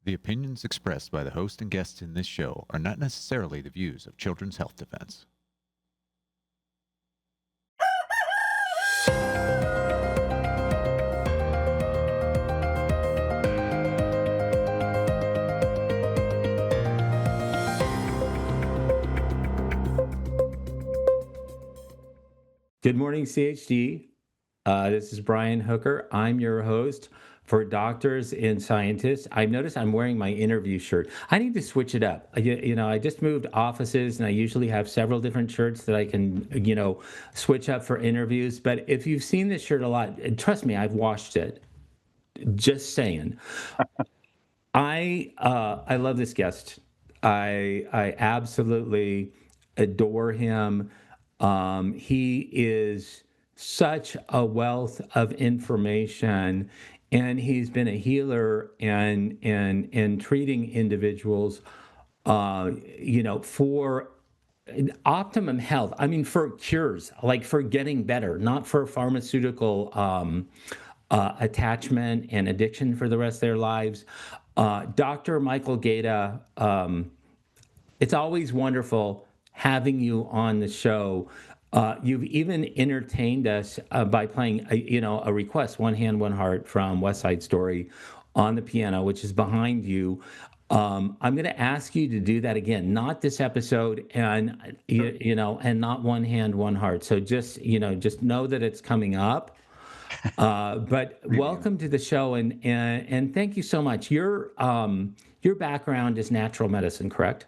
The opinions expressed by the host and guests in this show are not necessarily the views of Children's Health Defense. Good morning, CHD. This is Brian Hooker. I'm your host for Doctors and Scientists. I notice I'm wearing my interview shirt. I need to switch it up. I just moved offices, and I usually have several different shirts that I can, switch up for interviews. But if you've seen this shirt a lot, trust me, I've washed it. Just saying. I love this guest. I absolutely adore him. He is such a wealth of information, and he's been a healer and treating individuals, for optimum health. I mean, for cures, like for getting better, not for pharmaceutical attachment and addiction for the rest of their lives. Dr. Michael Gaeta, it's always wonderful having you on the show. You've even entertained us by playing, a request, One Hand, One Heart from West Side Story on the piano, which is behind you. I'm going to ask you to do that again, not this episode, and and not One Hand, One Heart. So just know that it's coming up. But welcome to the show, and thank you so much. Your background is natural medicine, correct?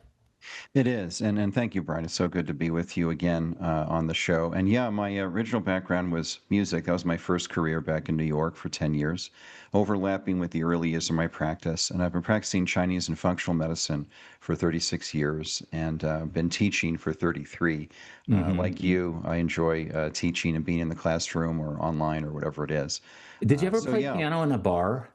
It is, and thank you, Brian. It's so good to be with you again on the show. And yeah, my original background was music. That was my first career back in New York for 10 years, overlapping with the early years of my practice. And I've been practicing Chinese and functional medicine for 36 years and been teaching for 33. Like you, I enjoy teaching and being in the classroom or online or whatever it is. Did you ever So play yeah. piano in a bar?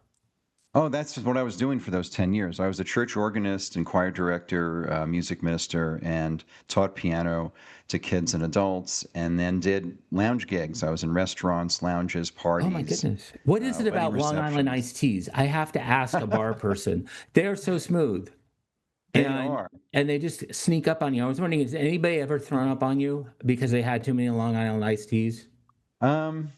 Oh, that's what I was doing for those 10 years. I was a church organist and choir director, music minister, and taught piano to kids and adults, and then did lounge gigs. I was in restaurants, lounges, Oh my parties, goodness. What is it wedding about Long Island receptions. iced teas? I have to ask a bar person. They are so smooth. They And are. and they just sneak up on you. I was wondering, has anybody ever thrown up on you because they had too many Long Island iced teas? Um,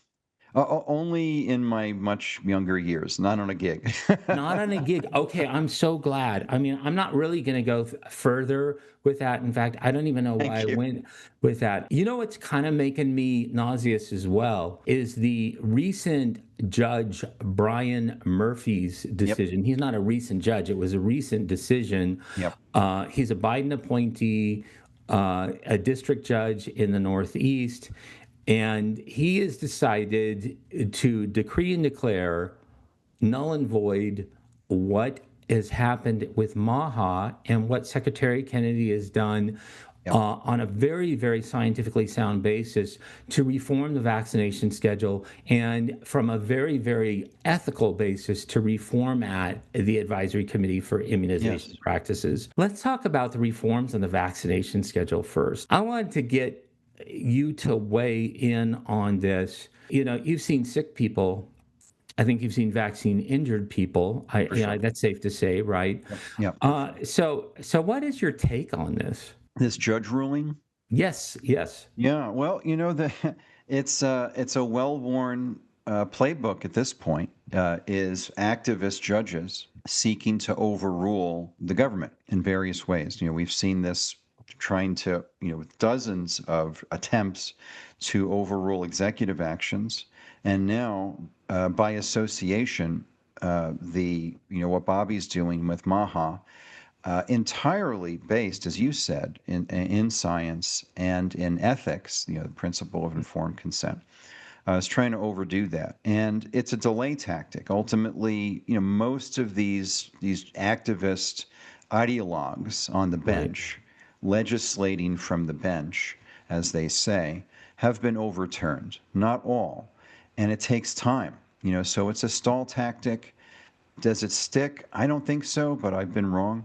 Only in my much younger years, not on a gig. Not on a gig. Okay, I'm so glad. I mean, I'm not really going to go further with that. In fact, I don't even know why Thank I you. went with that. You know what's kind of making me nauseous as well is the recent Judge Brian Murphy's Yep. decision. He's not a recent judge, it was a recent decision. Yep. He's a Biden appointee, a district judge in the Northeast, and he has decided to decree and declare null and void what has happened with MAHA and what Secretary Kennedy has done Yep. on a very, very scientifically sound basis to reform the vaccination schedule and from a very, very ethical basis to reformat the Advisory Committee for Immunization Yes. Practices. Let's talk about the reforms on the vaccination schedule first. I wanted to get you to weigh in on this. You've seen sick people. I think you've seen vaccine injured people. For sure. That's safe to say, right? Yep. Yep. So what is your take on this? This judge ruling. Yes, yes. Yeah, well, it's a well-worn playbook at this point, is activist judges seeking to overrule the government in various ways. We've seen this trying to, with dozens of attempts to overrule executive actions, and now by association, what Bobby's doing with MAHA, entirely based, as you said, in science and in ethics, the principle of informed consent, is trying to overdo that, and it's a delay tactic. Ultimately, most of these activist ideologues on the Right. bench, legislating from the bench, as they say, have been overturned. Not all, and it takes time. So it's a stall tactic. Does it stick? I don't think so, but I've been wrong.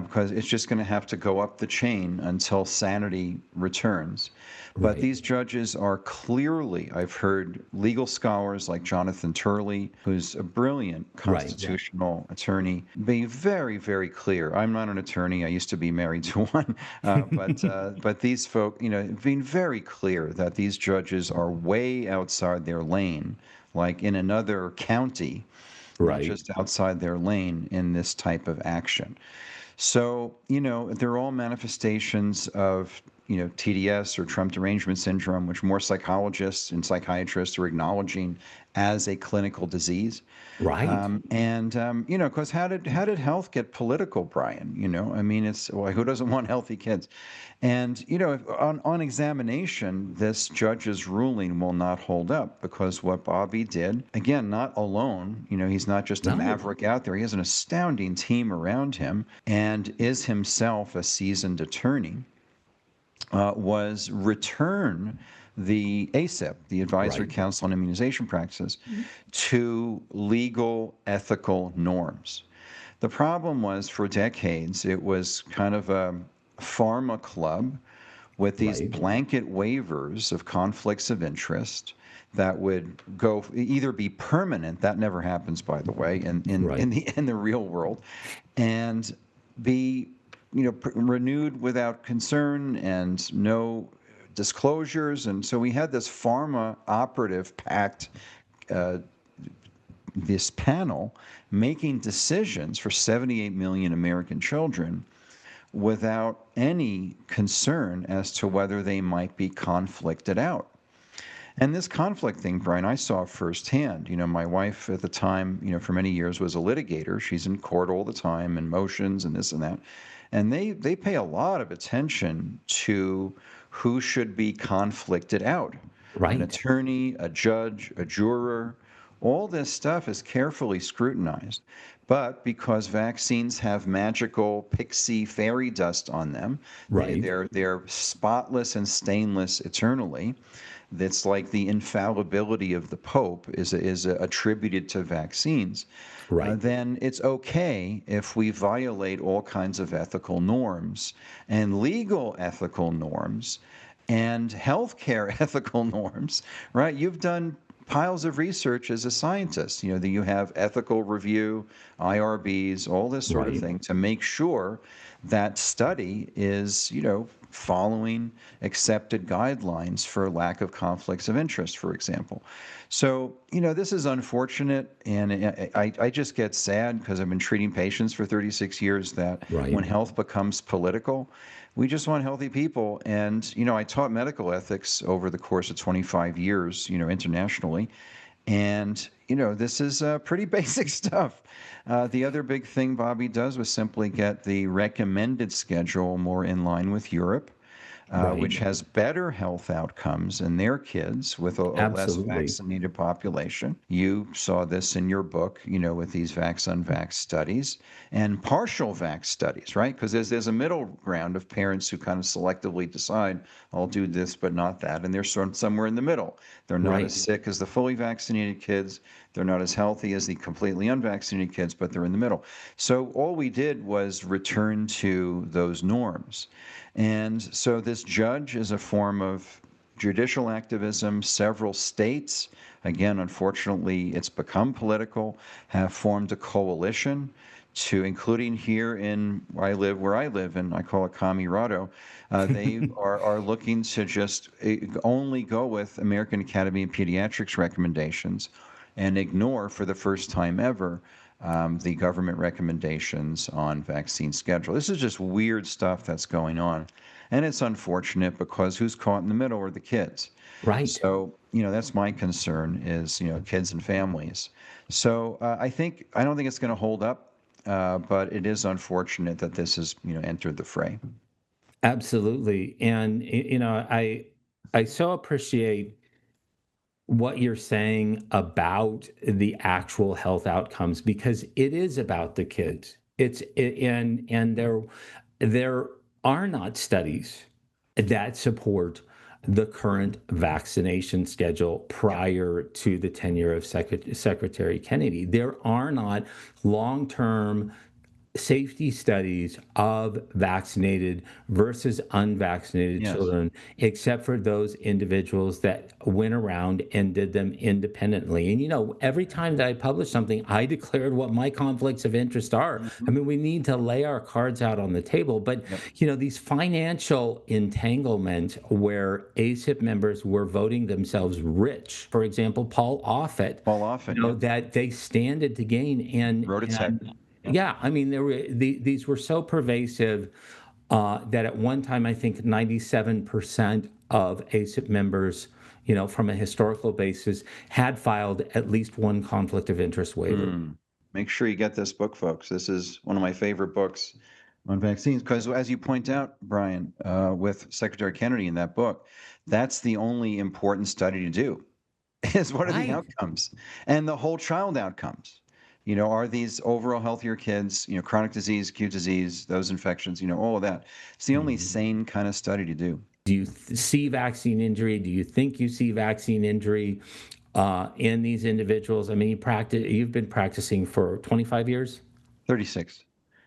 because it's just going to have to go up the chain until sanity returns. But Right. these judges are clearly, I've heard legal scholars like Jonathan Turley, who's a brilliant Right. constitutional attorney, be very, very clear. I'm not an attorney. I used to be married to one. But these folk, being very clear that these judges are way outside their lane, like in another county, not Right. just outside their lane in this type of action. So, they're all manifestations of, TDS or Trump derangement syndrome, which more psychologists and psychiatrists are acknowledging as a clinical disease. Right. Because how did health get political, Brian? I mean, it's well, who doesn't want healthy kids? And on examination, this judge's ruling will not hold up because what Bobby did, again, not alone. He's not just a No. maverick out there. He has an astounding team around him and is himself a seasoned attorney. Was return the ACIP, the Advisory Right. Council on Immunization Practices, to legal ethical norms. The problem was for decades, it was kind of a pharma club with these Right. blanket waivers of conflicts of interest that would go either be permanent, that never happens, by the way, Right. in the real world, and be renewed without concern and no disclosures. And so we had this pharma operative packed this panel making decisions for 78 million American children without any concern as to whether they might be conflicted out. And this conflict thing, Brian, I saw firsthand. My wife at the time, for many years was a litigator. She's in court all the time and motions and this and that. And they pay a lot of attention to who should be conflicted out. An Right. attorney, a judge, a juror, all this stuff is carefully scrutinized. But because vaccines have magical pixie fairy dust on them, Right. they're spotless and stainless eternally. That's like the infallibility of the Pope is attributed to vaccines. Right. Then it's okay if we violate all kinds of ethical norms and legal ethical norms and healthcare ethical norms, right? You've done piles of research as a scientist, that you have ethical review, IRBs, all this sort of Right. thing to make sure that study is, following accepted guidelines for lack of conflicts of interest, for example. So, this is unfortunate, and I just get sad because I've been treating patients for 36 years that Right. when health becomes political, we just want healthy people. And, I taught medical ethics over the course of 25 years, internationally. And, this is pretty basic stuff. The other big thing Bobby does was simply get the recommended schedule more in line with Europe, which Right. has better health outcomes in their kids with a less Absolutely. vaccinated population. You saw this in your book, with these vax-unvax studies and partial vax studies, right? Because there's a middle ground of parents who kind of selectively decide, I'll do this, but not that. And they're sort of somewhere in the middle. They're not as Right. sick as the fully vaccinated kids. They're not as healthy as the completely unvaccinated kids, but they're in the middle. So all we did was return to those norms. And so this judge is a form of judicial activism. Several states, again, unfortunately, it's become political, have formed a coalition to, including here in where I live, and I call it Camirado, they are looking to just only go with American Academy of Pediatrics recommendations and ignore for the first time ever the government recommendations on vaccine schedule. This is just weird stuff that's going on. And it's unfortunate because who's caught in the middle are the kids. Right. So, that's my concern is, kids and families. So I don't think it's going to hold up, but it is unfortunate that this has, entered the fray. Absolutely. And I so appreciate what you're saying about the actual health outcomes because it is about the kids. And there are not studies that support the current vaccination schedule prior to the tenure of Secretary Kennedy. There are not long-term safety studies of vaccinated versus unvaccinated Yes. children, except for those individuals that went around and did them independently. And, every time that I published something, I declared what my conflicts of interest are. I Mhm. mean, we need to lay our cards out on the table. But, Yep. these financial entanglements where ACIP members were voting themselves rich, for example, Paul Offit, Fall off it. Yep. that they standed to gain. Wrote a check. Yep. Yeah, I mean, these were so pervasive that at one time, I think 97% of ACIP members, from a historical basis, had filed at least one conflict of interest waiver. Make sure you get this book, folks. This is one of my favorite books on vaccines because, as you point out, Brian, with Secretary Kennedy in that book, that's the only important study to do is what are the Right. outcomes and the whole child outcomes. Are these overall healthier kids, chronic disease, acute disease, those infections, all of that. It's the only Mhm. sane kind of study to do. Do you see vaccine injury? Do you think you see vaccine injury in these individuals? I mean, you've been practicing for 25 years? 36.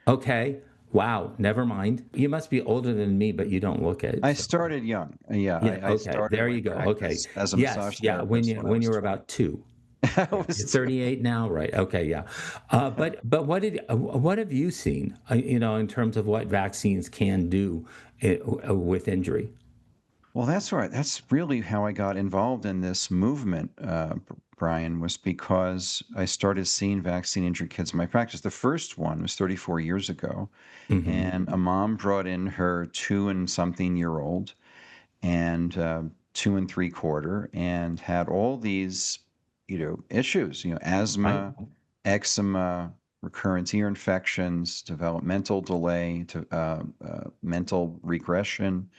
Okay. Wow. Never mind. You must be older than me, but you don't look it. I So. started young. Yeah, Yeah. I Okay. started There my you go. Okay. practice as a Yes. massage Yeah. When therapist you when I when was you were 20. about two. I Yeah. You're was 38 now, right? Okay. Yeah. But what have you seen? In terms of what vaccines can do with injury. Well, that's right. That's really how I got involved in this movement, Brian, was because I started seeing vaccine injured kids in my practice. The first one was 34 years ago, Hmm. and a mom brought in her 2 and something-year-old and 2 and 3/4, and had all these, issues, Right. asthma, eczema, recurrent ear infections, developmental delay, to mental regression,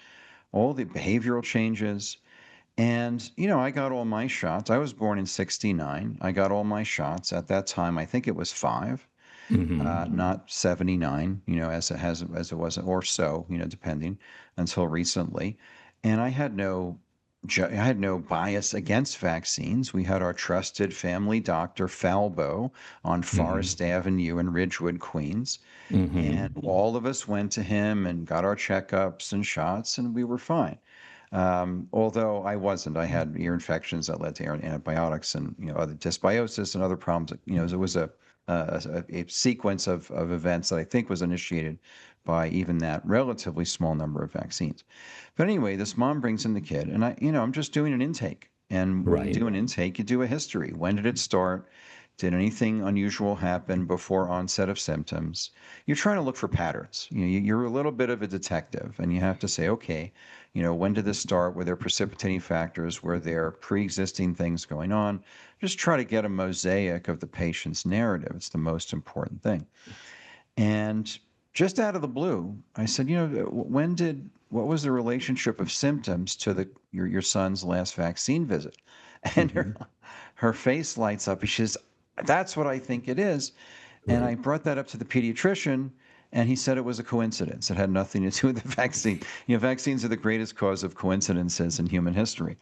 all the behavioral changes. And, I got all my shots. I was born in 69. I got all my shots at that time. I think it was five, Hmm. not 79, as it was, or so, depending, until recently. And I had no bias against vaccines. We had our trusted family doctor, Falbo, on Hmm. Forest Avenue in Ridgewood, Queens. And Hmm. all of us went to him and got our checkups and shots, and we were fine. Although I wasn't, I had ear infections that led to antibiotics and other dysbiosis and other problems. It was a sequence of events that I think was initiated by even that relatively small number of vaccines. But anyway, this mom brings in the kid, and I'm just doing an intake. And when you Right. do an intake, you do a history. When did it start? Did anything unusual happen before onset of symptoms? You're trying to look for patterns. You're a little bit of a detective, and you have to say, okay, when did this start? Were there precipitating factors? Were there pre-existing things going on? Just try to get a mosaic of the patient's narrative. It's the most important thing. And just out of the blue, I said, what was the relationship of symptoms to your son's last vaccine visit? And Hmm. her face lights up. And she says, that's what I think it is. And I Right. brought that up to the pediatrician, and he said it was a coincidence. It had nothing to do with the vaccine. Vaccines are the greatest cause of coincidences in human history.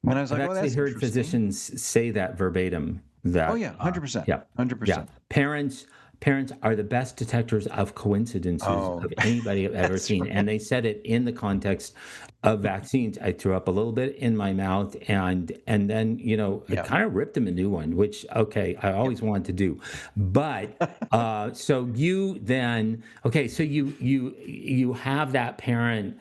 And I was I've like, oh, actually that's heard interesting. physicians say that verbatim. Oh, That yeah, 100%. yeah, yeah. 100%. Parents are the best detectors of coincidences Oh, of anybody I've ever that's seen, and right. they said it in the context of vaccines. I threw up a little bit in my mouth, and then I Yeah. kind of ripped him a new one, which okay, I Yep. always wanted to do, but. So you then okay, so you have that parent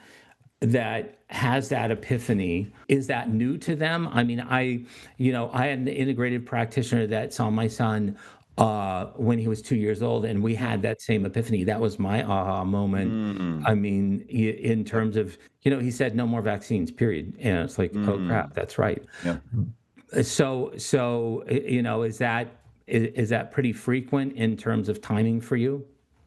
that has that epiphany. Is that new to them? I mean, I had an integrated practitioner that saw my son when he was 2 years old, and we Yeah. had that same epiphany. That was my aha moment. Mm, I mean, in yep. terms of, he said no more vaccines, period. And it's like, oh crap, Mm, that's right. yep. So is that pretty frequent in terms of timing for you?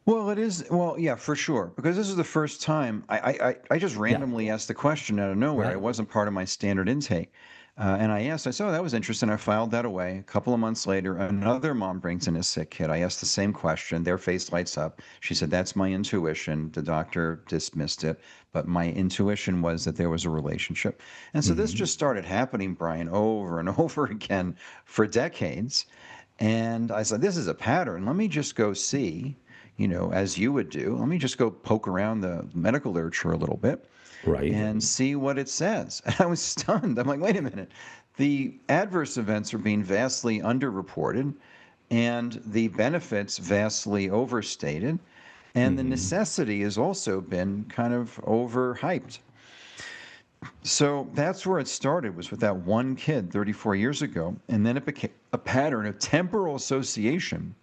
Well, it is. Well, yeah, for sure. Because this is the first time I just Yeah. randomly asked the question out of nowhere. It Right. wasn't part of my standard intake. And I said, oh, that was interesting. I filed that away. A couple of months later, another mom brings in a sick kid. I asked the same question. Their face lights up. She said, that's my intuition. The doctor dismissed it. But my intuition was that there was a relationship. And so this Hmm. just started happening, Brian, over and over again for decades. And I said, this is a pattern. Let me just go see. as you would do. Let me just go poke around the medical literature a little bit Right. and see what it says. And I was stunned. I'm like, wait a minute. The adverse events are being vastly underreported, and the benefits vastly overstated, and the necessity has also been kind of overhyped. So that's where it started, was with that one kid 34 years ago, and then it became a pattern of temporal association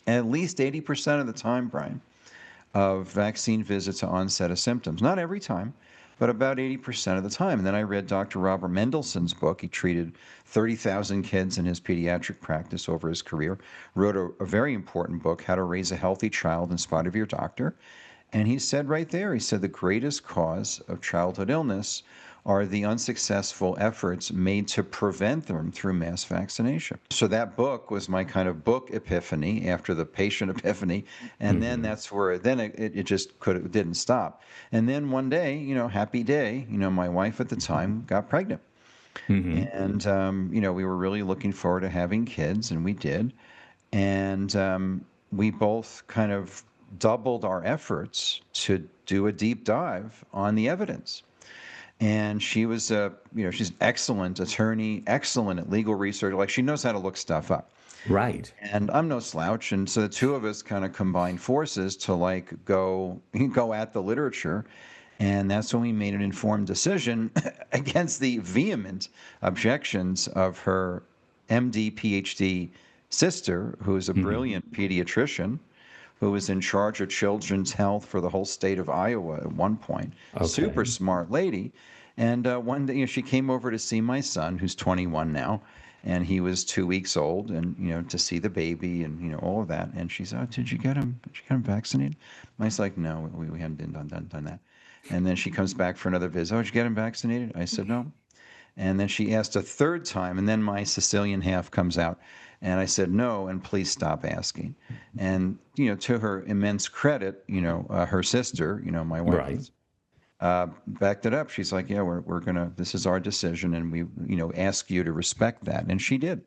at least 80% of the time, Brian, of vaccine visit to onset of symptoms. Not every time, but about 80% of the time. And then I read Dr. Robert Mendelssohn's book. He treated 30,000 kids in his pediatric practice over his career, wrote a very important book, How to Raise a Healthy Child in Spite of Your Doctor. And he said right there, he said the greatest cause of childhood illness are the unsuccessful efforts made to prevent them through mass vaccination. So that book was my kind of book epiphany after the patient epiphany. And then that's where, then it just didn't stop. And then one day, happy day, my wife at the time got pregnant. And, we were really looking forward to having kids, and we did. And we both kind of doubled our efforts to do a deep dive on the evidence. And she was she's an excellent attorney, excellent at legal research. Like, she knows how to look stuff up. Right. And I'm no slouch. And so the two of us kind of combined forces to go at the literature. And that's when we made an informed decision against the vehement objections of her MD, PhD sister, who is a brilliant pediatrician, who was in charge of children's health for the whole state of Iowa at one point. Okay. Super smart lady. And one day, she came over to see my son, who's 21 now, and he was 2 weeks old, and to see the baby and all of that. And she said, "Oh, did you get him vaccinated?" I was like, "No, we haven't done that." And then she comes back for another visit. "Oh, did you get him vaccinated?" I said, "No." And then she asked a third time, and then my Sicilian half comes out. And I said, "No, and please stop asking." And, to her immense credit, her sister, my wife, Right. backed it up. She's like, "Yeah, we're going to, this is our decision, and we, ask you to respect that." And she did.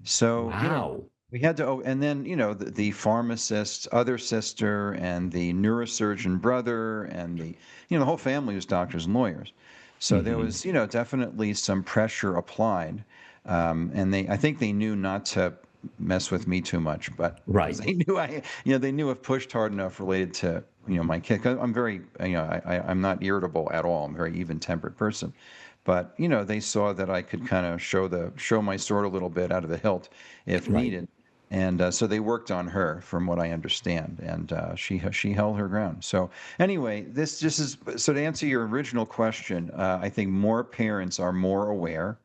So, Wow. we had to, and then, the pharmacist's other sister and the neurosurgeon brother and the whole family was doctors and lawyers. So there was, definitely some pressure applied. And I think they knew not to mess with me too much, but Right. they knew they knew if pushed hard enough related to, my kid. 'Cause I'm very, I'm not irritable at all. I'm a very even-tempered person. But, they saw that I could kind of show my sword a little bit out of the hilt if Right. needed. And so they worked on her, from what I understand, and she held her ground. So anyway, this just is, so to answer your original question, I think more parents are more aware,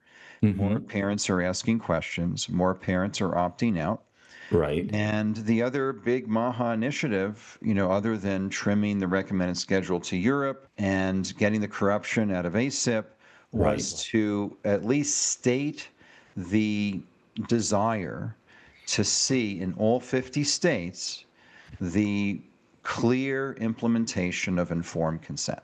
more parents are asking questions, more parents are opting out. Right. And the other big MAHA initiative, other than trimming the recommended schedule to Europe and getting the corruption out of ACIP, was to at least state the desire to see in all 50 states the clear implementation of informed consent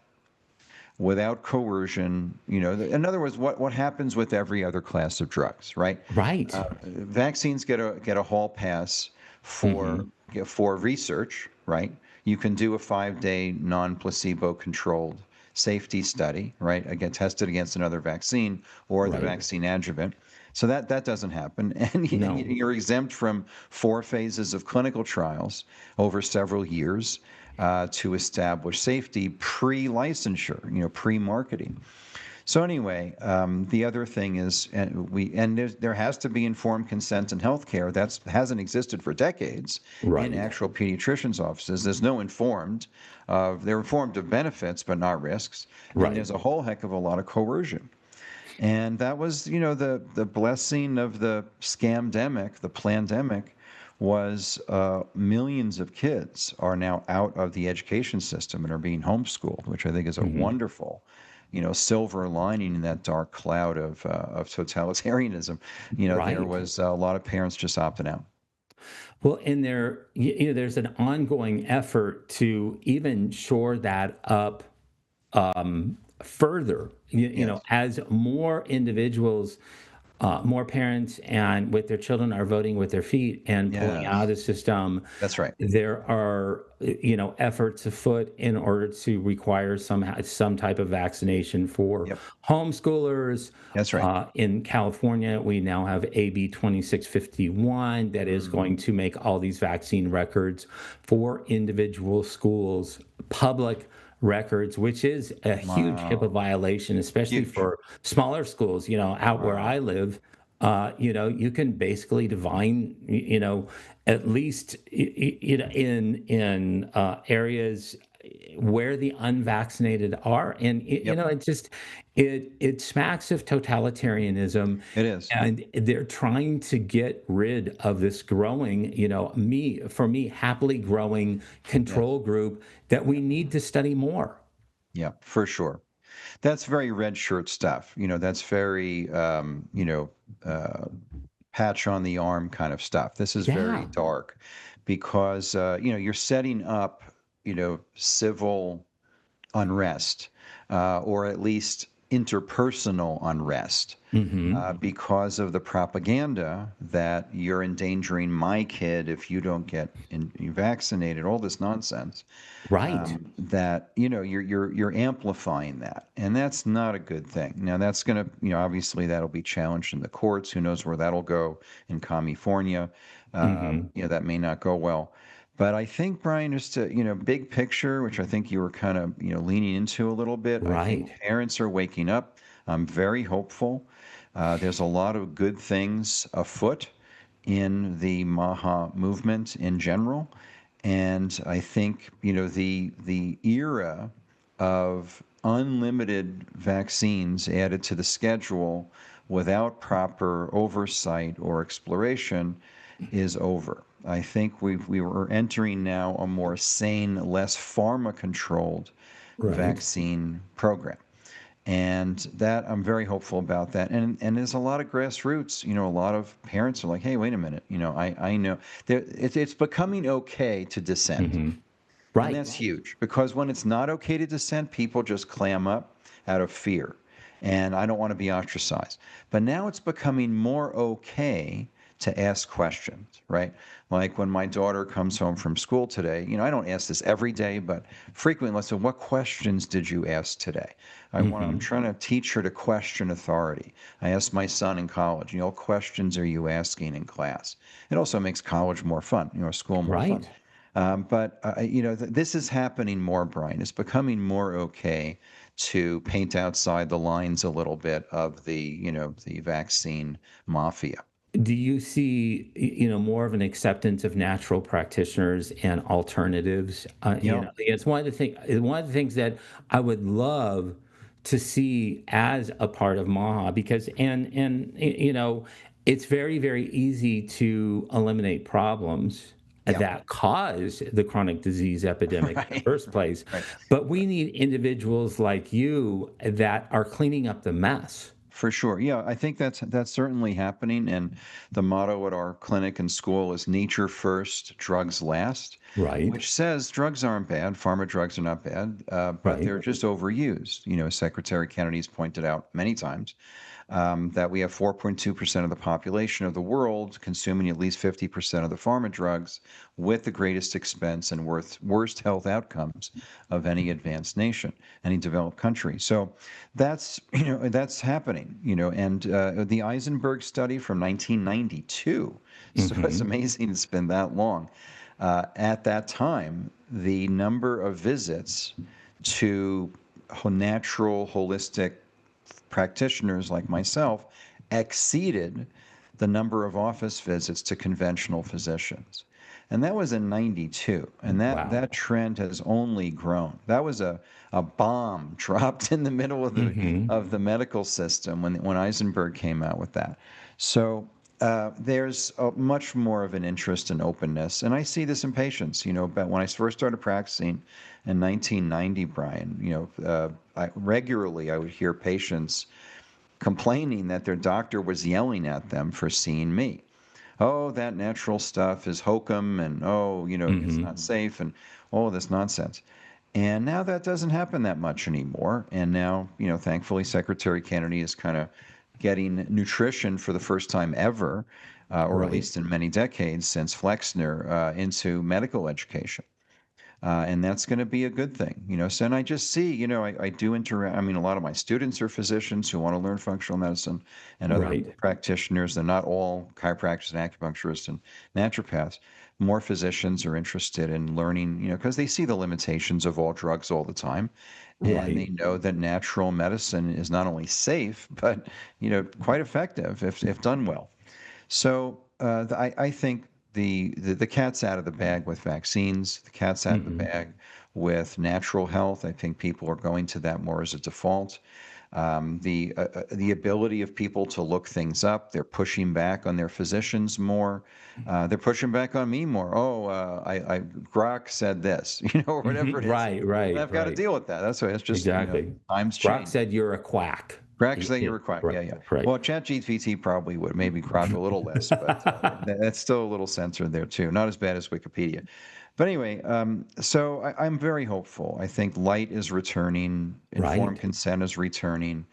without coercion. In other words, what happens with every other class of drugs, right? Right. Vaccines get a hall pass for research, right? You can do a 5-day non-placebo controlled safety study, right? Again, tested against another vaccine or the vaccine adjuvant. So that doesn't happen. And No. you're exempt from 4 phases of clinical trials over several years to establish safety pre-licensure, pre-marketing. So anyway, the other thing is, there has to be informed consent in healthcare. That hasn't existed for decades in actual pediatricians' offices. There's no they're informed of benefits, but not risks. And there's a whole heck of a lot of coercion. And that was, the blessing of the scamdemic, the plandemic, was millions of kids are now out of the education system and are being homeschooled, which I think is a wonderful, silver lining in that dark cloud of totalitarianism. There was a lot of parents just opting out. Well, and there's an ongoing effort to even shore that up further. Yes. As more individuals more parents and with their children are voting with their feet and pulling out of Yes, the system. that's right. There are, efforts afoot in order to require some type of vaccination for Yep, homeschoolers. that's right. In California, we now have AB 2651 that is Mm, going to make all these vaccine records for individual schools public records, which is a huge HIPAA wow, violation, especially huge. for smaller schools. Out where Wow. I live, you can basically divine, at least in areas where the unvaccinated are, and Yep, it smacks of totalitarianism, it is. and they're trying to get rid of this growing, for me, happily growing Yes. control group that we need to study more. Yeah, for sure. That's very red shirt stuff. That's very, uh, patch on the arm kind of stuff. This is very Yeah. dark because, you're setting up, civil unrest, or at least interpersonal unrest, Hmm. because of the propaganda that you're endangering my kid if you don't get vaccinated, all this nonsense, Right. that you're amplifying that, and that's not a good thing. Now that's going to, obviously that'll be challenged in the courts. Who knows where that'll go in California? Hmm. That may not go well. But I think, Brian, just to, big picture, which I think you were kind of, leaning into a little bit. I think Right. parents are waking up. I'm very hopeful. There's a lot of good things afoot in the MAHA movement in general. And I think, the era of unlimited vaccines added to the schedule without proper oversight or exploration is over. I think we were entering now a more sane, less pharma controlled Right. vaccine program. And that I'm very hopeful about that. And there's a lot of grassroots. A lot of parents are like, hey, wait a minute. I know it's becoming okay to dissent. Hmm. And Right. that's huge because when it's not okay to dissent, people just clam up out of fear. And I don't want to be ostracized. But now it's becoming more okay to ask questions, right? Like when my daughter comes home from school today, I don't ask this every day, but frequently, let's say, what questions did you ask today? I'm Hmm. trying to teach her to question authority. I asked my son in college, what questions are you asking in class? It also makes college more fun, school more fun. Right. But this is happening more, Brian. It's becoming more okay to paint outside the lines a little bit of the vaccine mafia. Do you see, more of an acceptance of natural practitioners and alternatives? Yeah, One of the things that I would love to see as a part of MAHA, because it's very, very easy to eliminate problems yeah, that cause the chronic disease epidemic in the right, first place. right. But we need individuals like you that are cleaning up the mess. For sure. Yeah, I think that's certainly happening. And the motto at our clinic and school is nature first, drugs last, Right. which says drugs aren't bad. Pharma drugs are not bad, but Right. they're just overused. Secretary Kennedy's pointed out many times, that we have 4.2% of the population of the world consuming at least 50% of the pharma drugs with the greatest expense and worst health outcomes of any advanced nation, any developed country. So that's happening, and the Eisenberg study from 1992. So it's Hmm. amazing it's been that long. At that time, the number of visits to natural holistic practitioners like myself exceeded the number of office visits to conventional physicians. And that was in 92. And Wow. that trend has only grown. That was a bomb dropped in the middle of Hmm. the medical system when Eisenberg came out with that. So there's much more of an interest and openness. And I see this in patients. But when I first started practicing in 1990, Brian, regularly I would hear patients complaining that their doctor was yelling at them for seeing me. Oh, that natural stuff is hokum, and oh, it's not Hmm. safe, and all this nonsense. And now that doesn't happen that much anymore. And now, thankfully, Secretary Kennedy has kind of getting nutrition for the first time ever, or at Right. least in many decades since Flexner, into medical education. And that's going to be a good thing, So, and I just see, I do interact. I mean, a lot of my students are physicians who want to learn functional medicine and other Right. practitioners. They're not all chiropractors and acupuncturists and naturopaths. More physicians are interested in learning, because they see the limitations of all drugs all the time. And they Right. know that natural medicine is not only safe, but, quite effective if done well. So I think the cat's out of the bag with vaccines. The cat's out of the Hmm. bag with natural health. I think people are going to that more as a default. The ability of people to look things up. They're pushing back on their physicians more. They're pushing back on me more. Oh, Grok said this, or whatever it is. Right. And Right. I've got to Right. deal with that. That's why it's just, Exactly. times Brock change. said you're a quack. Grok saying you're required. Right. Yeah, yeah. Right. Well, ChatGPT probably would. Maybe Grok a little less, but that's still a little censored there too. Not as bad as Wikipedia. But anyway, so I'm very hopeful. I think light is returning. Informed Right. consent is returning.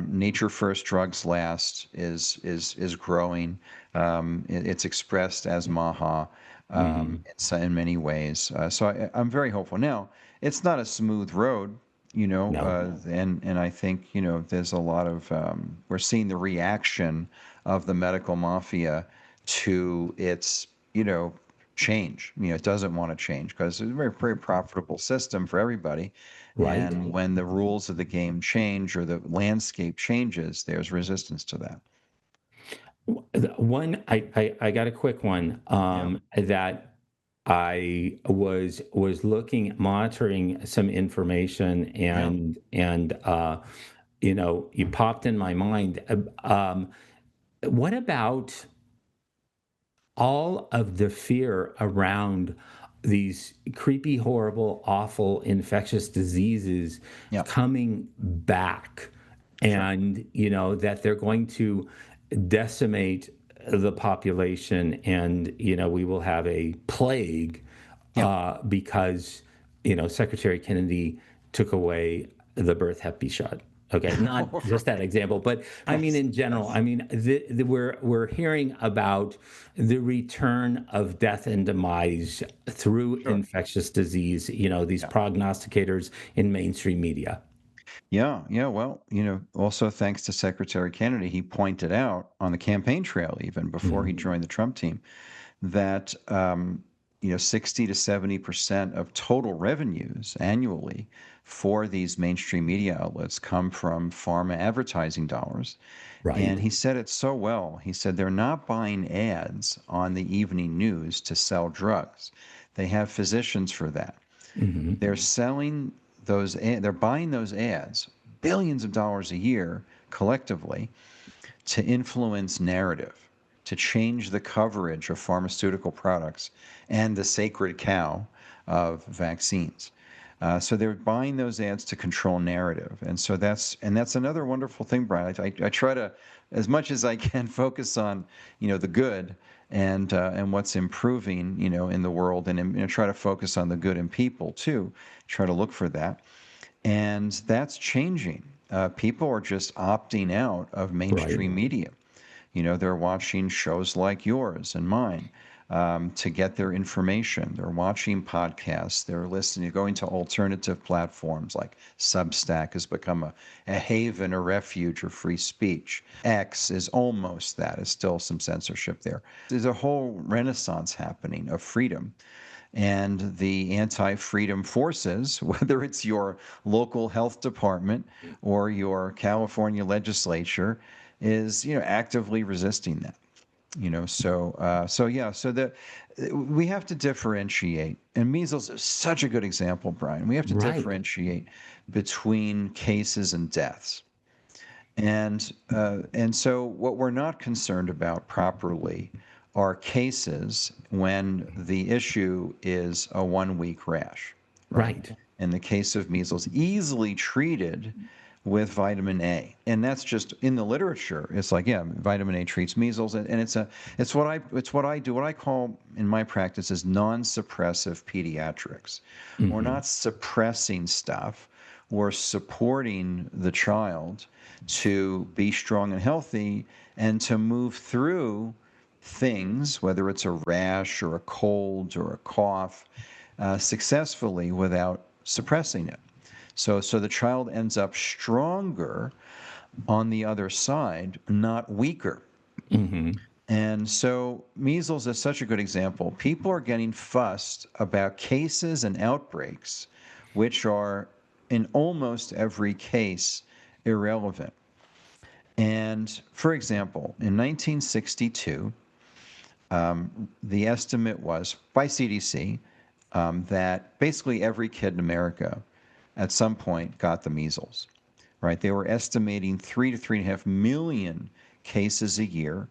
Nature first, drugs last is growing. It's expressed as MAHA Hmm. in many ways. So I'm very hopeful. Now, it's not a smooth road, No. and I think, there's a lot of, we're seeing the reaction of the medical mafia to its, change. It doesn't want to change because it's a very, very profitable system for everybody. Right. And when the rules of the game change or the landscape changes, there's resistance to that. One, I got a quick one Yeah. that I was looking, monitoring some information, Yeah. and you popped in my mind. What about all of the fear around these creepy, horrible, awful infectious diseases Yeah. coming back, Sure. and that they're going to decimate the population, and we will have a plague Yeah. because Secretary Kennedy took away the birth Hep B shot. Okay, not just that example, but I mean Yes. in general. Yes. I mean, we're hearing about the return of death and demise through Sure. infectious disease. These Yeah. prognosticators in mainstream media. Yeah, yeah. Well, also thanks to Secretary Kennedy, he pointed out on the campaign trail, even before he Mhm. joined the Trump team, that 60 to 70% of total revenues annually for these mainstream media outlets come from pharma advertising dollars. And Right. he said it so well. He said they're not buying ads on the evening news to sell drugs. They have physicians for that. Hmm. They're selling they're buying those ads, billions of dollars a year collectively, to influence narrative, to change the coverage of pharmaceutical products and the sacred cow of vaccines. So they're buying those ads to control narrative, and so that's another wonderful thing, Brian. I try to, as much as I can, focus on the good and what's improving in the world, and try to focus on the good in people too. Try to look for that, and that's changing. People are just opting out of Right. mainstream media. They're watching shows like yours and mine to get their information. They're watching podcasts. They're listening, going to alternative platforms like Substack has become a haven, a refuge of free speech. X is almost that. There's still some censorship there. There's a whole renaissance happening of freedom. And the anti freedom forces, whether it's your local health department or your California legislature, is actively resisting that. So that we have to differentiate, and measles is such a good example, Brian. We have to Right. differentiate between cases and deaths. And so what we're not concerned about properly are cases when the issue is a 1 week rash, right? Right. In the case of measles, easily treated with vitamin A. And that's just in the literature. It's like, yeah, vitamin A treats measles. And it's what I do, what I call in my practice is non-suppressive pediatrics. We're Hmm. not suppressing stuff. were supporting the child to be strong and healthy and to move through things, whether it's a rash or a cold or a cough, successfully without suppressing it. So the child ends up stronger on the other side, not weaker. And so measles is such a good example. People are getting fussed about cases and outbreaks, which are in almost every case irrelevant. And for example, in 1962, the estimate was by CDC that basically every kid in America at some point got the measles, right? They were estimating 3 to 3.5 million cases a year.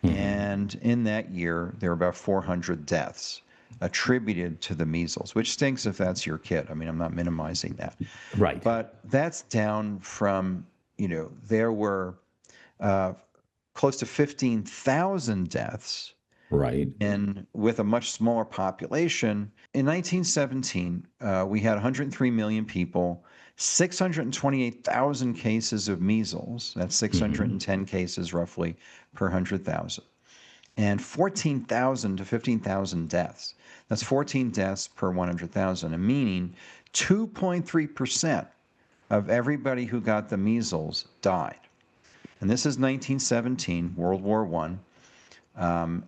And in that year, there were about 400 deaths attributed to the measles, which stinks if that's your kid. I mean, I'm not minimizing that. Right. But that's down from, there were close to 15,000 deaths Right. and with a much smaller population. In 1917, we had 103 million people, 628,000 cases of measles. That's 610 cases roughly per 100,000. And 14,000 to 15,000 deaths. That's 14 deaths per 100,000, and meaning 2.3% of everybody who got the measles died. And this is 1917, World War I.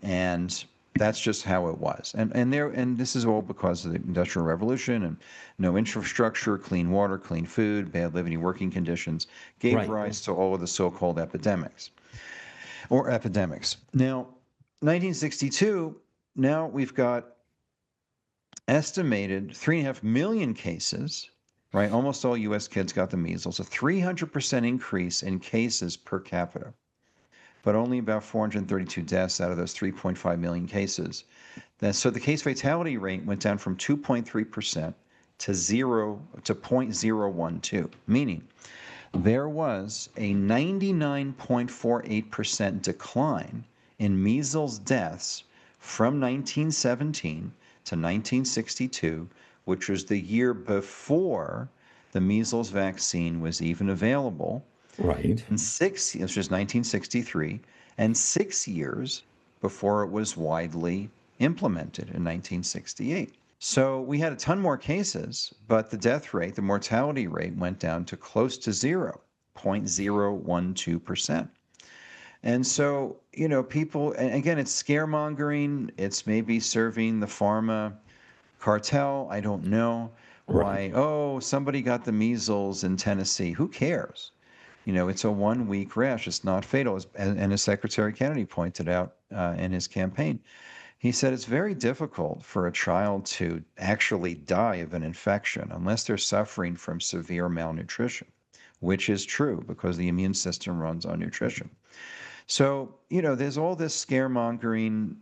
And that's just how it was. And this is all because of the Industrial Revolution and no infrastructure, clean water, clean food, bad living and working conditions gave rise to all of the so-called epidemics. Now, 1962, now we've got estimated 3.5 million cases, right? Almost all U.S. kids got the measles, a 300% increase in cases per capita, but only about 432 deaths out of those 3.5 million cases. So the case fatality rate went down from 2.3% to 0.012, meaning there was a 99.48% decline in measles deaths from 1917 to 1962, which was the year before the measles vaccine was even available. Right. And this was 1963, and 6 years before it was widely implemented in 1968. So we had a ton more cases, but the death rate, the mortality rate went down to close to 0.012%. And so, people, and again, it's scaremongering. It's maybe serving the pharma cartel. I don't know why. Oh, somebody got the measles in Tennessee. Who cares? It's a 1-week rash. It's not fatal. And as Secretary Kennedy pointed out in his campaign, he said it's very difficult for a child to actually die of an infection unless they're suffering from severe malnutrition, which is true because the immune system runs on nutrition. So, there's all this scaremongering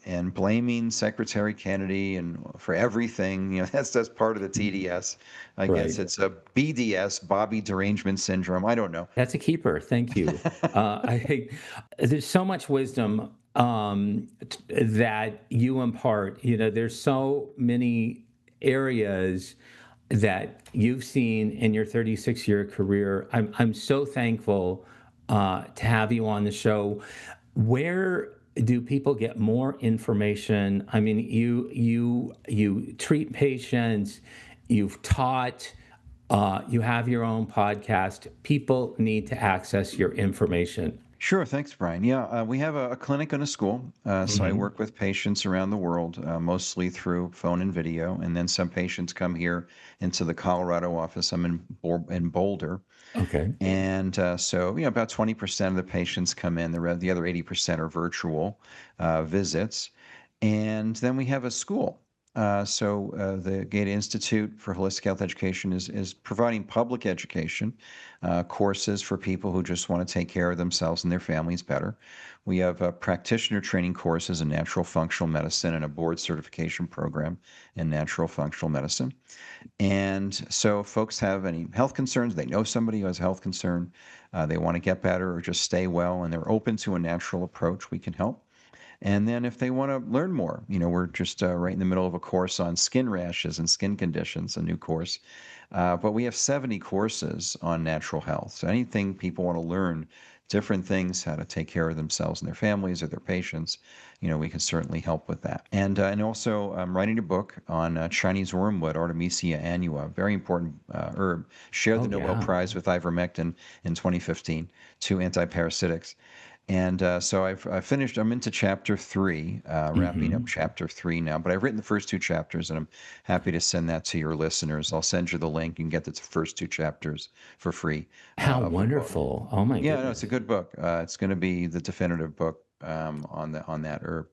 and blaming Secretary Kennedy and for everything. That's part of the TDS. I guess it's a BDS, Bobby Derangement Syndrome. I don't know. That's a keeper. Thank you. There's so much wisdom that you impart. There's so many areas that you've seen in your 36-year career. I'm so thankful to have you on the show. Where do people get more information? I mean, you treat patients, you've taught, you have your own podcast. People need to access your information. Sure. Thanks, Brian. Yeah, we have a clinic and a school. So I work with patients around the world, mostly through phone and video. And then some patients come here into the Colorado office. I'm in Boulder. Okay. And so, about 20% of the patients come in. The other 80% are virtual visits. And then we have a school. So the Gaeta Institute for Holistic Health Education is providing public education courses for people who just want to take care of themselves and their families better. We have practitioner training courses in natural functional medicine and a board certification program in natural functional medicine. And so if folks have any health concerns, they know somebody who has a health concern, they want to get better or just stay well, and they're open to a natural approach, we can help. And then if they want to learn more, we're just right in the middle of a course on skin rashes and skin conditions, a new course. But we have 70 courses on natural health. So anything people want to learn, different things, how to take care of themselves and their families or their patients, we can certainly help with that. And also, I'm writing a book on Chinese wormwood, Artemisia annua, very important herb. Shared the Oh, Nobel yeah. Prize with ivermectin in 2015, two antiparasitics. And so I've finished. I'm into chapter 3, wrapping up chapter 3 now. But I've written the first 2 chapters, and I'm happy to send that to your listeners. I'll send you the link. You can get the first 2 chapters for free How of the book. wonderful. Oh, my Yeah, no, it's a goodness. good book. It's going to be the definitive book on that herb.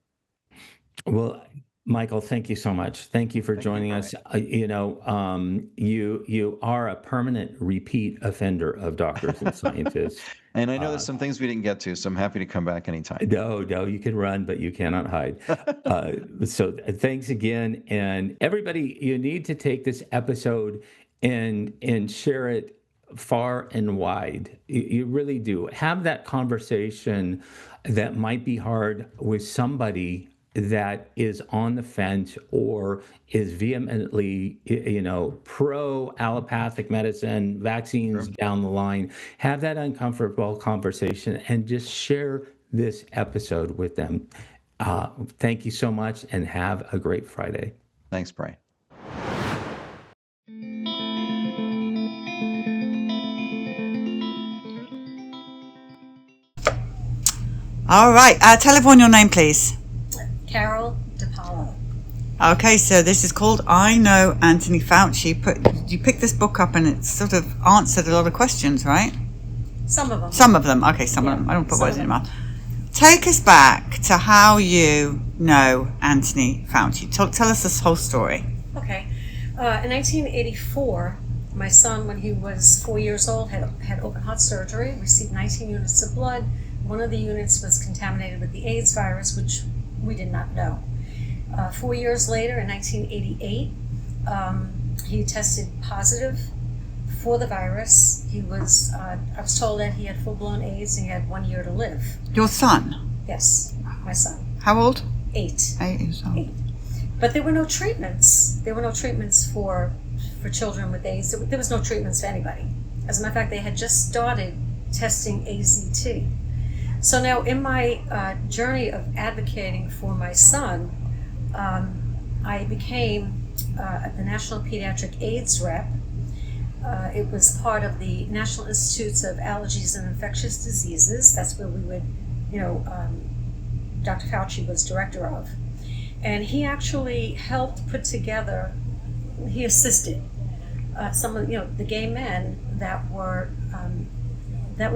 Well, Michael, thank you so much. Thank you for Thank you, joining Brian. us. You are a permanent repeat offender of doctors and scientists. And I know there's Uh, some things we didn't get to, so I'm happy to come back anytime. no, you can run, but you cannot hide. So thanks again, and everybody, you need to take this episode and share it far and wide. You really do. Have that conversation that might be hard with somebody that is on the fence or is vehemently, pro allopathic medicine, vaccines Sure. down the line. Have that uncomfortable conversation and just share this episode with them. Thank you so much and have a great Friday. Thanks, Brian. All right. Tell everyone your name, please. Carol DePaulo. Okay, so this is called I Know Anthony Fauci. You picked this book up and it's sort of answered a lot of questions, right? Some of them. Some of them. Okay, some of them. I don't put words in your mouth. Take us back to how you know Anthony Fauci. Tell us this whole story. Okay. In 1984, my son, when he was 4 years old, had open heart surgery, received 19 units of blood. One of the units was contaminated with the AIDS virus, which we did not know. 4 years later, in 1988, he tested positive for the virus. I was told that he had full-blown AIDS and he had 1 year to live. Your son? Yes, my son. How old? 8. 8 years old. 8. But there were no treatments. There were no treatments for children with AIDS. There was no treatments for anybody. As a matter of fact, they had just started testing AZT. So now in my journey of advocating for my son, I became the National Pediatric AIDS Rep. It was part of the National Institutes of Allergies and Infectious Diseases. That's where we would, Dr. Fauci was director of. And he actually helped put together, he assisted some of the gay men that were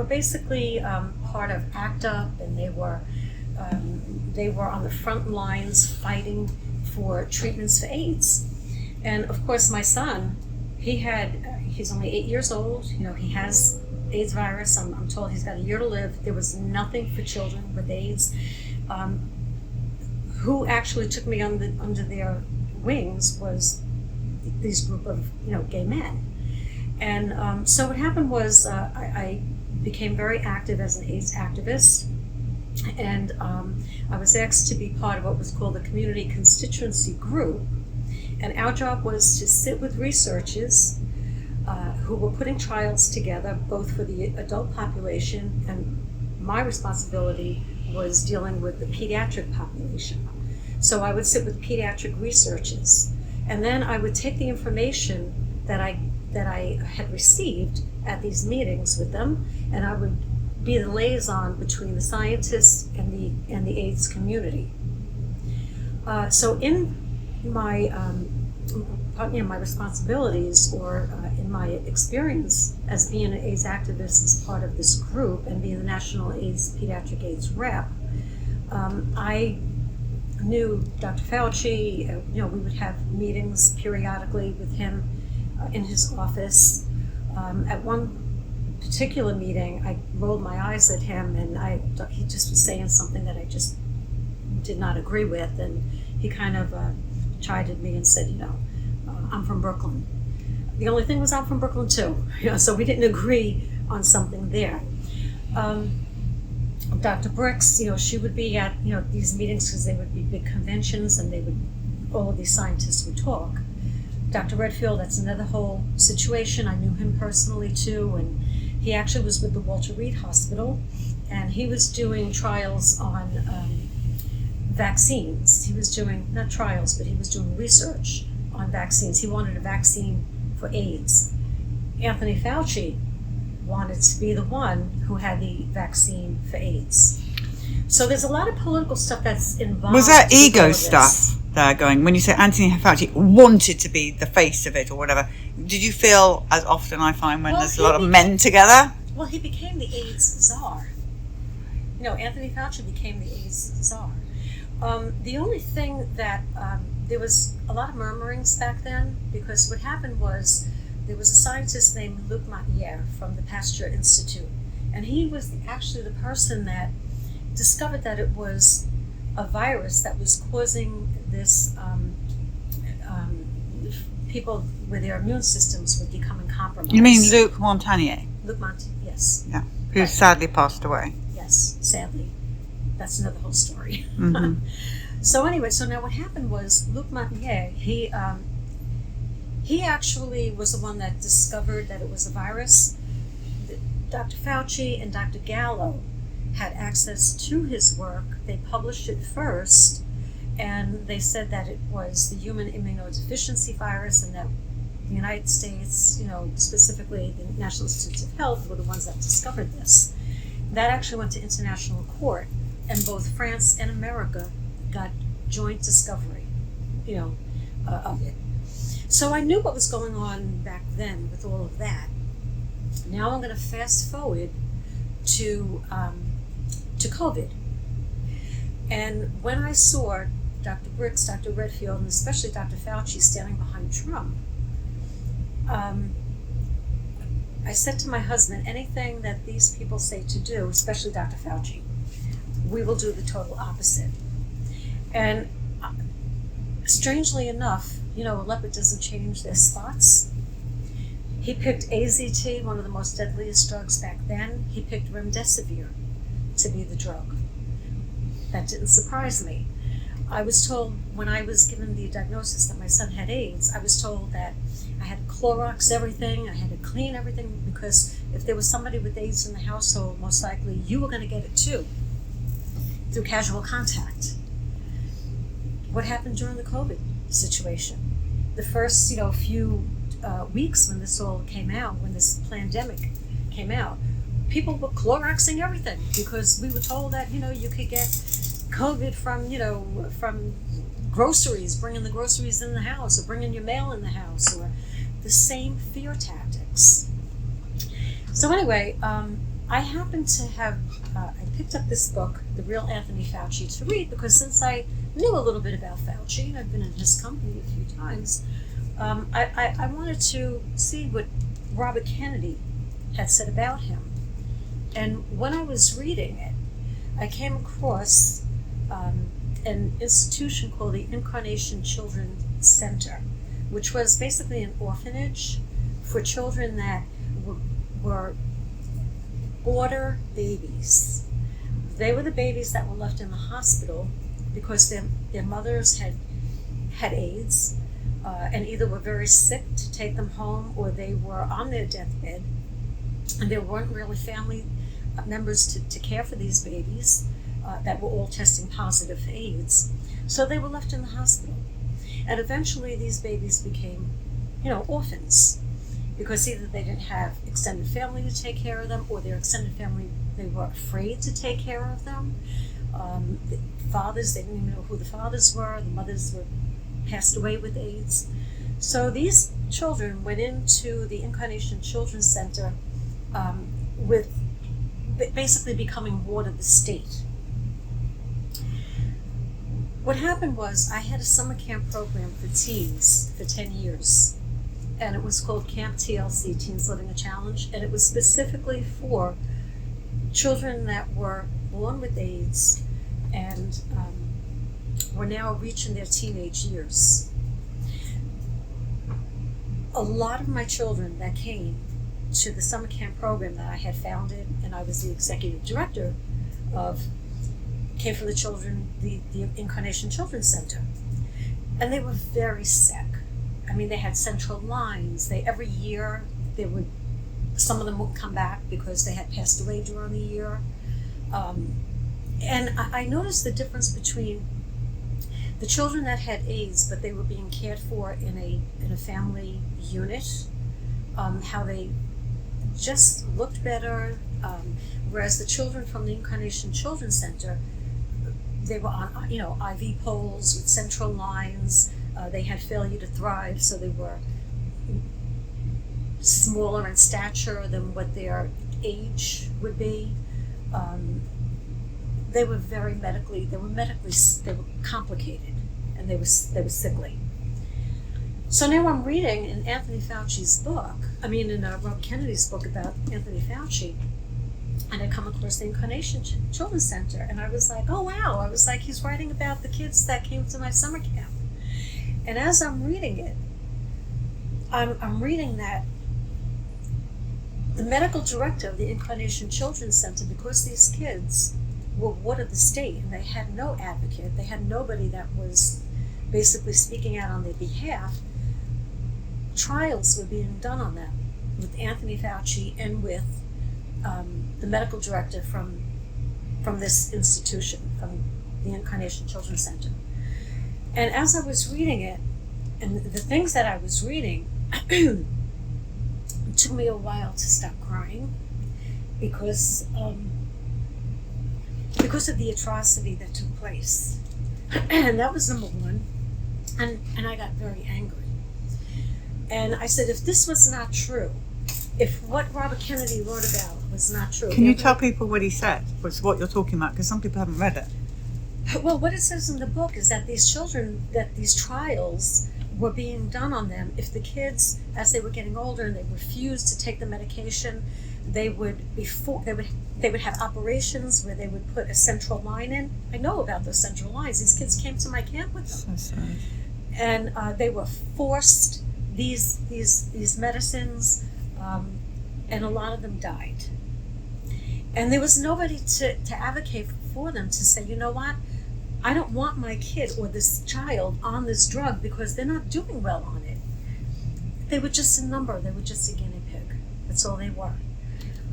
basically part of ACT UP, and they were on the front lines fighting for treatments for AIDS. And of course, my son, he's only 8 years old. He has AIDS virus. I'm told he's got 1 year to live. There was nothing for children with AIDS. Who actually took me under their wings was this group of gay men. And so what happened was I became very active as an AIDS activist, and I was asked to be part of what was called the Community Constituency Group. And our job was to sit with researchers who were putting trials together, both for the adult population, and my responsibility was dealing with the pediatric population. So I would sit with pediatric researchers, and then I would take the information that I had received at these meetings with them, and I would be the liaison between the scientists and the AIDS community. So in my my responsibilities, or in my experience as being an AIDS activist as part of this group and being the National Pediatric AIDS Rep, I knew Dr. Fauci. We would have meetings periodically with him in his office. At one particular meeting, I rolled my eyes at him, and he just was saying something that I just did not agree with, and he kind of chided me and said, I'm from Brooklyn. The only thing was I'm from Brooklyn too, so we didn't agree on something there. Dr. Brooks, she would be at these meetings because they would be big conventions, and all of these scientists would talk. Dr. Redfield, that's another whole situation. I knew him personally too, and he actually was with the Walter Reed Hospital, and he was doing trials on vaccines. He was doing, not trials, but he was doing research on vaccines. He wanted a vaccine for AIDS. Anthony Fauci wanted to be the one who had the vaccine for AIDS. So there's a lot of political stuff that's involved. Was that with all ego of this. stuff there going? When you say Anthony Fauci wanted to be the face of it or whatever, did you feel, as often I find when Well, there's a lot of men together? Well, he became the AIDS czar. You know, Anthony Fauci became the AIDS czar. The only thing that, there was a lot of murmurings back then, because what happened was there was a scientist named Luc Montagnier from the Pasteur Institute, and he was actually the person that discovered that it was a virus that was causing this, people with their immune systems were becoming compromised. You mean Luc Montagnier? Luc Montagnier, yes. Yeah, who Right. sadly passed away. Yes, sadly. That's another whole story. Mhm. So anyway, so now what happened was Luc Montagnier, he actually was the one that discovered that it was a virus. Dr. Fauci and Dr. Gallo had access to his work. They published it first, and they said that it was the human immunodeficiency virus, and that the United States, you know, specifically the National Institutes of Health, were the ones that discovered this. That actually went to international court, and both France and America got joint discovery, you know, of it. So I knew what was going on back then with all of that. Now I'm going to fast forward to COVID. And when I saw Dr. Briggs, Dr. Redfield, and especially Dr. Fauci standing behind Trump, I said to my husband, anything that these people say to do, especially Dr. Fauci, we will do the total opposite. And strangely enough, you know, a leopard doesn't change their spots. He picked AZT, one of the most deadliest drugs back then. He picked remdesivir to be the drug. That didn't surprise me. I was told when I was given the diagnosis that my son had AIDS, I was told that I had to Clorox everything, I had to clean everything, because if there was somebody with AIDS in the household, most likely you were going to get it too, through casual contact. What happened during the COVID situation? The first, you know, few weeks when this all came out, when this pandemic came out, people were Cloroxing everything, because we were told that, you know, you could get COVID from, you know, from groceries, bringing the groceries in the house, or bringing your mail in the house, or the same fear tactics. So anyway, I happened to have, I picked up this book, The Real Anthony Fauci, to read, because since I knew a little bit about Fauci, and I've been in his company a few times, I wanted to see what Robert Kennedy had said about him. And when I was reading it, I came across an institution called the Incarnation Children's Center, which was basically an orphanage for children that were border babies. They were the babies that were left in the hospital because their mothers had AIDS, and either were very sick to take them home, or they were on their deathbed, and there weren't really family members to care for these babies that were all testing positive for AIDS. So they were left in the hospital. And eventually these babies became, you know, orphans, because either they didn't have extended family to take care of them, or their extended family, they were afraid to take care of them. The fathers, they didn't even know who the fathers were. The mothers were passed away with AIDS. So these children went into the Incarnation Children's Center with basically becoming ward of the state. What happened was I had a summer camp program for teens for 10 years, and it was called Camp TLC, Teens Living a Challenge, and it was specifically for children that were born with AIDS and were now reaching their teenage years. A lot of my children that came to the summer camp program that I had founded, and I was the executive director of, came from the Incarnation Children's Center. And they were very sick. I mean, they had central lines. Every year some of them would come back because they had passed away during the year. And I noticed the difference between the children that had AIDS, but they were being cared for in a family unit, how they just looked better, whereas the children from the Incarnation Children's Center, they were on IV poles with central lines. They had failure to thrive, so they were smaller in stature than what their age would be. They were complicated, and they were sickly. So now I'm reading in Anthony Fauci's book, in Rob Kennedy's book about Anthony Fauci, and I come across the Incarnation Children's Center, and I was like, oh wow, I was like, he's writing about the kids that came to my summer camp. And as I'm reading it, I'm reading that the medical director of the Incarnation Children's Center, because these kids were ward of the state and they had no advocate, they had nobody that was basically speaking out on their behalf, trials were being done on them with Anthony Fauci and with the medical director from this institution, from the Incarnation Children's Center. And as I was reading it, and the things that I was reading, it took me a while to stop crying because of the atrocity that took place. And that was number one. And I got very angry. And I said, if this was not true, if what Robert Kennedy wrote about was not true. Can you tell people what he said? What's what you're talking about? Because some people haven't read it. Well, what it says in the book is that these children, that these trials were being done on them. If the kids, as they were getting older and they refused to take the medication, they would have operations where they would put a central line in. I know about those central lines. These kids came to my camp with them. So sad. And they were forced these medicines, and a lot of them died. And there was nobody to advocate for them, to say, you know what, I don't want my kid or this child on this drug because they're not doing well on it. They were just a number. They were just a guinea pig. That's all they were.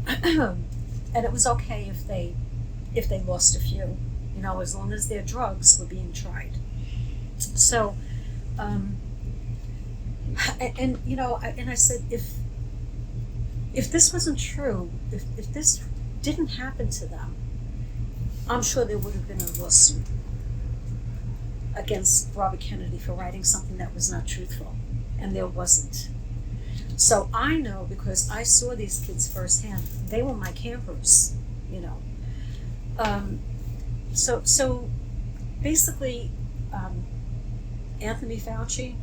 And it was okay if they lost a few, as long as their drugs were being tried. So, and I said, if this wasn't true, if this didn't happen to them, I'm sure there would have been a lawsuit against Robert Kennedy for writing something that was not truthful, and there wasn't. So I know, because I saw these kids firsthand. They were my campers, So basically, Anthony Fauci,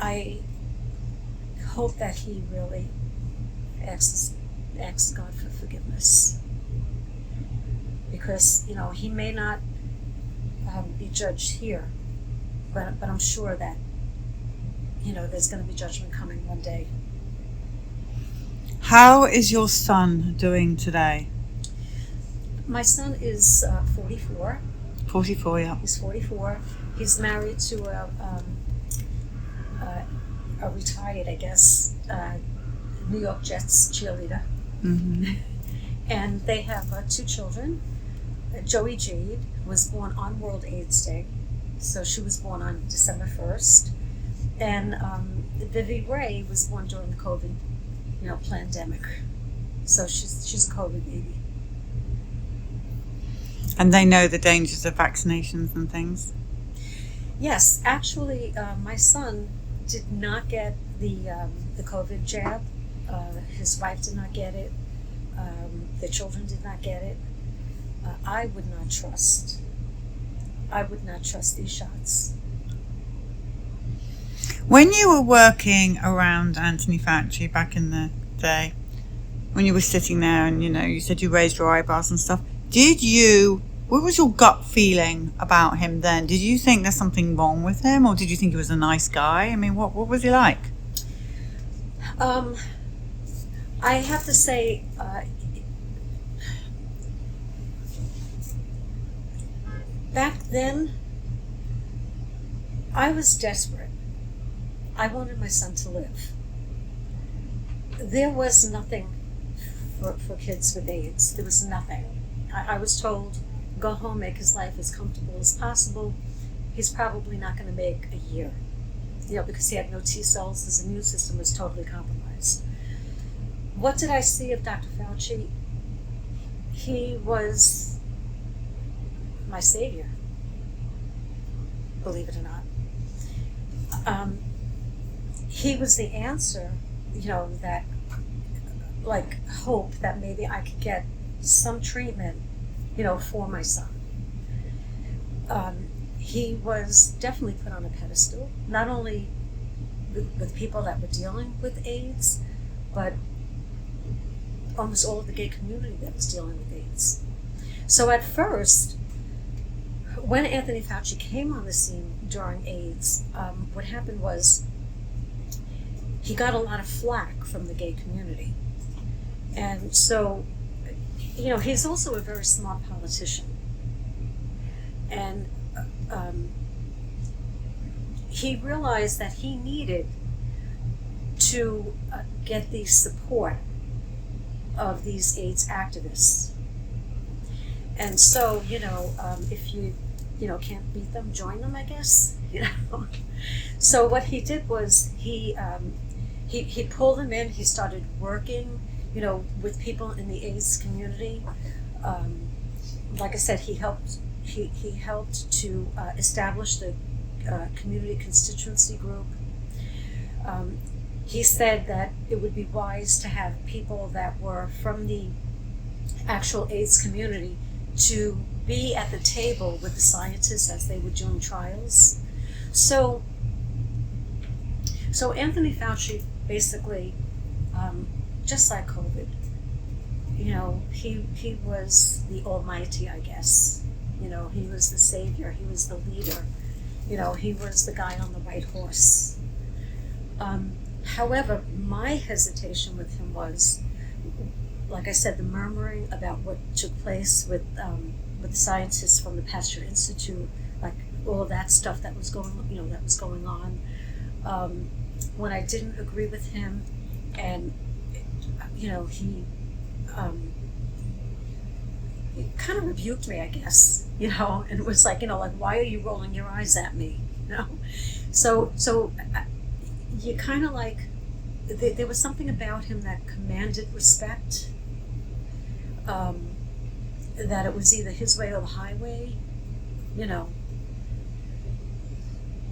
I hope that he really asks God for forgiveness, because he may not be judged here, but I'm sure that there's going to be judgment coming one day. How is your son doing today? My son is 44. 44, yeah. He's 44. He's married to a retired, I guess, New York Jets cheerleader. Mm-hmm. And they have 2 children. Joey Jade was born on World AIDS Day, so she was born on December 1st. And Vivi Ray was born during the COVID, pandemic. So she's a COVID baby. And they know the dangers of vaccinations and things? Yes, actually, my son did not get the COVID jab. His wife did not get it. The children did not get it. I would not trust these shots. When you were working around Anthony Fauci back in the day, when you were sitting there and you said you raised your eyebrows and stuff, what was your gut feeling about him then? Did you think there's something wrong with him, or did you think he was a nice guy? I mean, what was he like? I have to say, back then, I was desperate. I wanted my son to live. There was nothing for kids with AIDS. There was nothing. I was told, go home, make his life as comfortable as possible. He's probably not going to make a year, because he had no T cells. His immune system was totally compromised. What did I see of Dr. Fauci? He was my savior, believe it or not. He was the answer, that, like, hope that maybe I could get some treatment, for my son. He was definitely put on a pedestal, not only with people that were dealing with AIDS, but almost all of the gay community that was dealing with AIDS. So at first, when Anthony Fauci came on the scene during AIDS, what happened was he got a lot of flack from the gay community. And so, he's also a very smart politician. And he realized that he needed to get the support of these AIDS activists. And so, if you, can't beat them, join them, I guess, So what he did was he pulled them in. He started working, with people in the AIDS community. Like I said, he helped to establish the community constituency group. He said that it would be wise to have people that were from the actual AIDS community to be at the table with the scientists as they were doing trials. So Anthony Fauci basically, just like COVID, he was the almighty, I guess. He was the savior, he was the leader, he was the guy on the white horse. However, my hesitation with him was, like I said, the murmuring about what took place with the scientists from the Practioners Institute, like all of that stuff that was going on. When I didn't agree with him, and he kind of rebuked me, I guess, and it was like, why are you rolling your eyes at me, So you kind of like, there was something about him that commanded respect, that it was either his way or the highway,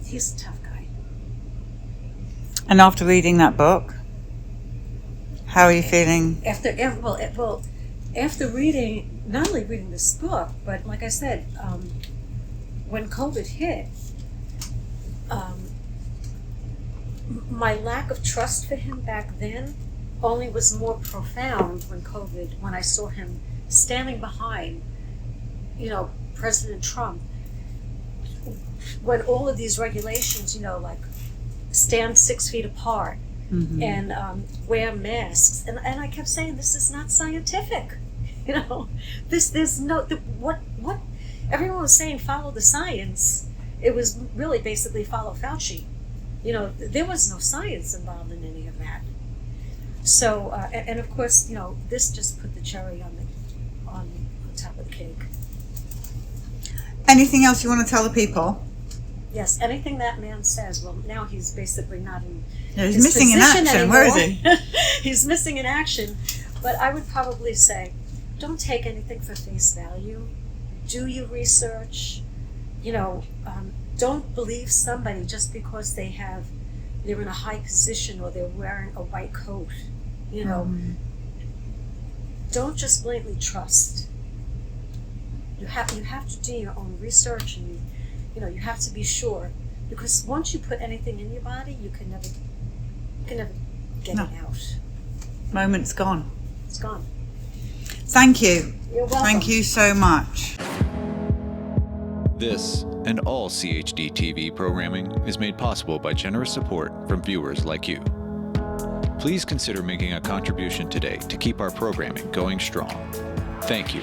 he's a tough guy. And after reading that book, how are you feeling? After reading, not only reading this book, but like I said, when COVID hit, my lack of trust for him back then only was more profound when I saw him standing behind, President Trump, when all of these regulations, like stand 6 feet apart, mm-hmm. and wear masks, and I kept saying, this is not scientific, there's no, what everyone was saying, follow the science. It was really basically follow Fauci. There was no science involved in any of that. So, and of course, this just put the cherry on top of the cake. Anything else you want to tell the people? Yes, anything that man says. Well, now he's basically not in. No, he's missing in action. Anymore. Where is he? He's missing in action. But I would probably say, don't take anything for face value. Do your research. Don't believe somebody just because they're in a high position or they're wearing a white coat. Don't just blatantly trust. You have to do your own research, and you have to be sure, because once you put anything in your body, you can never get it out. Moment's gone. It's gone. Thank you. You're welcome. Thank you so much. This and all CHD TV programming is made possible by generous support from viewers like you. Please consider making a contribution today to keep our programming going strong. Thank you.